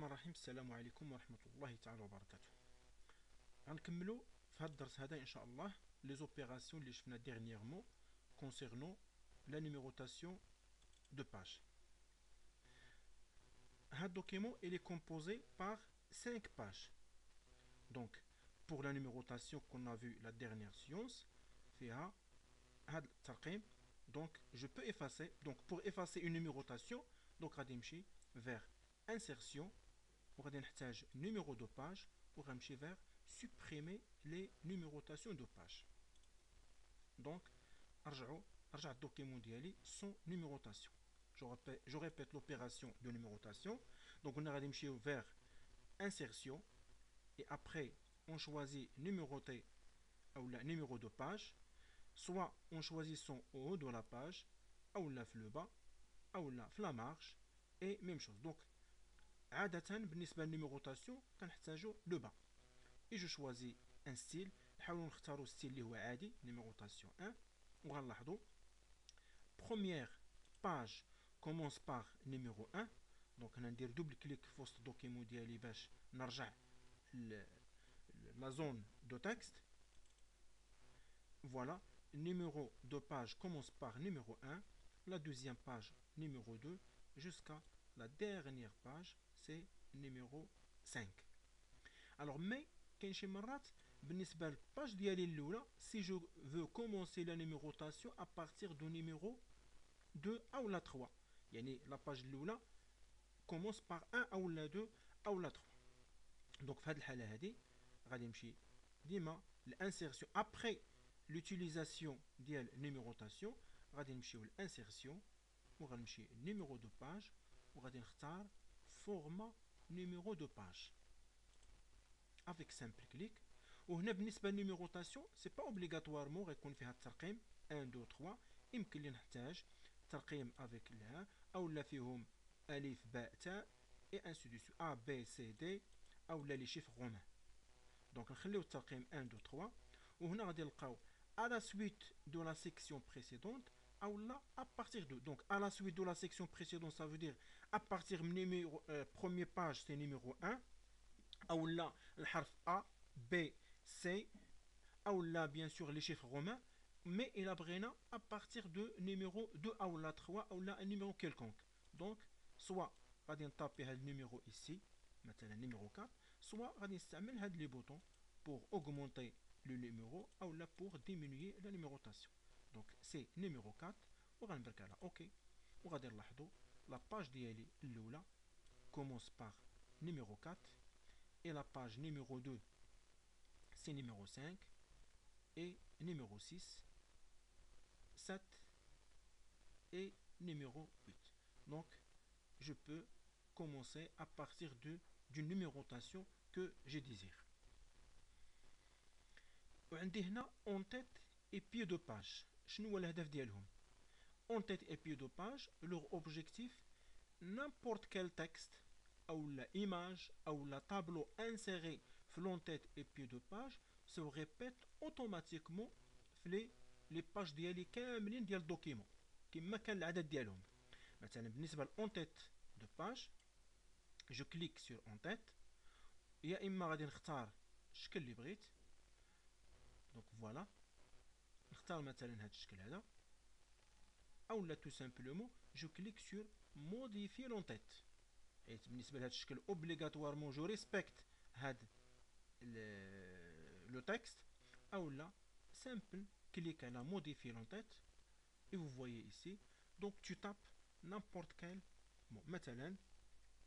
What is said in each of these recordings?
الرحمن الرحيم. السلام عليكم ورحمة الله تعالى وبركاته. غنكملو في هذا الدرس هذا إن شاء الله les opérations اللي شفنا dernièrement concernant la numérotation de page. هذا document il est composé par 5 pages. Donc pour la numérotation qu'on a vu la dernière séance فيها هذا الترقيم. Donc je peux effacer. Donc pour effacer une numérotation donc غادي نمشي vers insertion وغادي نحتاج numéro de page وغنمشي vers supprimer les numérotations de page. Donc ارجع الدوكيمون ديالي sans numérotation. Je répète l'opération de numérotation. Donc on a غادي نمشيو vers insertion et après on choisit numéroter ou la numéro de page, soit en choisissant au haut de la page ou là le bas ou là la marge et même chose. Donc عادة بالنسبة للنيميروتاسيون كنحتاجو لو با et je choisis un style. نحاولوا نختاروا ستيل اللي هو عادي numérotation 1 وغنلاحظوا première page commence par numéro 1. donc انا ندير دوبل كليك في وسط الدوكيمون ديالي باش نرجع la zone de texte. Voilà, numéro de page commence par numéro 1, la deuxième page numéro 2 jusqu'à la dernière page c'est numéro 5. Alors mais كاين شي مرات بالنسبه للباج ديالي الاولى si je veux commencer la numérotation à partir du numéro 2 ou la 3 يعني la page الاولى commence par 1 ou la 2 ou la 3. donc في هذه الحاله هذه غادي نمشي ديما الانسيرسيون après l'utilisation ديال numérotation غادي نمشيو للانسيرسيون وغنمشي numéro de page وغادي نختار format numéro de page avec simple clic. وهنا بالنسبه للنيميروتاسيون سي با اوبليغاتوارمون غيكون فيها الترقيم 1 2 3. يمكن لي نحتاج ترقيم افيك لا او لا فيهم الف باء تاء اي انسي دو سو ا بي سي دي او لا لي شيفر رومان. دونك نخليو الترقيم 1 2 3 وهنا غادي نلقاو à la suite de la section précédente ou là à partir de. Donc à la suite de la section précédente ça veut dire à partir du numéro première page c'est numéro 1 ou là le harf A B C ou là bien sûr les chiffres romains mais il a brena à partir de numéro 2 ou là 3 ou là un numéro quelconque. donc soit غادي نطابي هذا النيميرو ici مثلا numéro 4 soit غادي نستعمل هاد les boutons pour augmenter le numéro ou là pour diminuer la numérotation. donc c'est numéro 4 وغنبرك على OK وغادي نلاحظوا la page ديالي الاولى commence par numéro 4 et la page numéro 2 c'est numéro 5 et numéro 6 7 et numéro 8. donc je peux commencer à partir d'une numérotation que je désire. وعندي هنا en tête et pied de page. شنو هو الهدف ديالهم؟ en tête et pied de page leur objectif n'importe quel texte ou la image ou la tableau inséré في l'en-tête et pied de page se répète automatiquement في les pages ديالي كاملين ديال الدوكيمون كما كان العدد ديالهم. مثلا بالنسبه للon-tête de page je clique sur en-tête يا اما غادي نختار الشكل اللي بغيت. دونك فوالا نختار مثلا هذا الشكل هذا او لا tout simplement je clique sur modifier l'en-tête. حيت بالنسبه لهذا الشكل اوبليغاتوارمون جو ريسبكت هاد لو تكست او لا simple clique على modifier l'en-tête et vous voyez ici donc tu tapes n'importe quel mot مثلا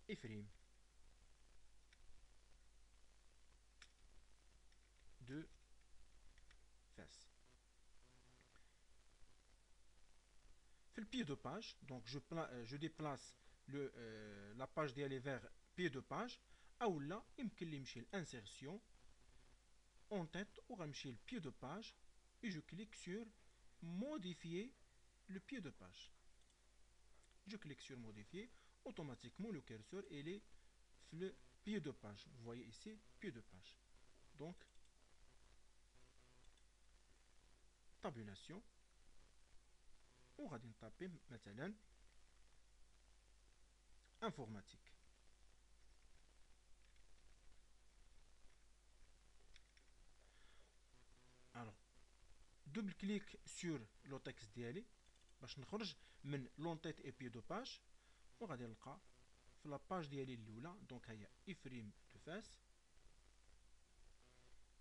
إفريم de face. في le pied de page donc je déplace la page ديالي vers pied de page او لا يمكن لي نمشي l'insertion en tête وغنمشي le pied de page et je clique sur modifier le pied de page. je clique sur modifier automatiquement le curseur il est le pied de page. vous voyez ici pied de page. donc tabulation وغادي نطابي مثلا informatique. double clic sur le texte ديالي باش نخرج من لونتيت اي بي دو باج وغادي نلقى في لاباج ديالي الاولى دونك هي افريم دو فاس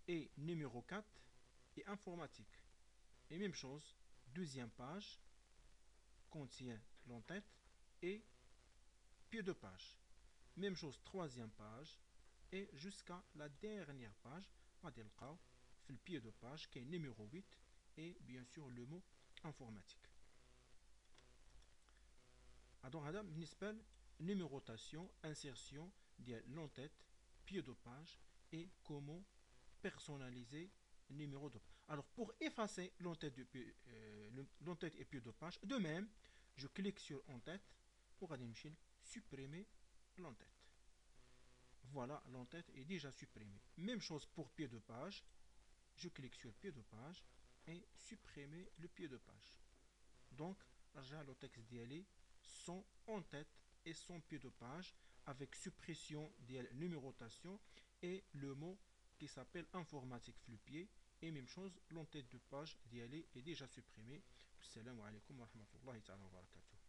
et numéro 4 et informatique. Et même chose, deuxième page contient l'entête et pied de page. Même chose, troisième page et jusqu'à la dernière page, on va dire le pied de page qui est numéro 8 et bien sûr le mot informatique. Alors, هذا بالنسبة numérotation, insertion de l'entête, pied de page et comment personnaliser le numéro de page. Alors, pour effacer l'entête et pied de page, de même, je clique sur entête pour supprimer l'entête. Voilà, l'entête est déjà supprimée. Même chose pour pied de page. Je clique sur pied de page et supprimer le pied de page. Donc, j'ai le texte d'y son en-tête et son pied de page avec suppression de numérotation et le mot qui s'appelle informatique flux-pied. Et même chose, l'en-tête de page d'y est déjà supprimée. Assalamu alaikum wa rahmatullahi wa barakatuh.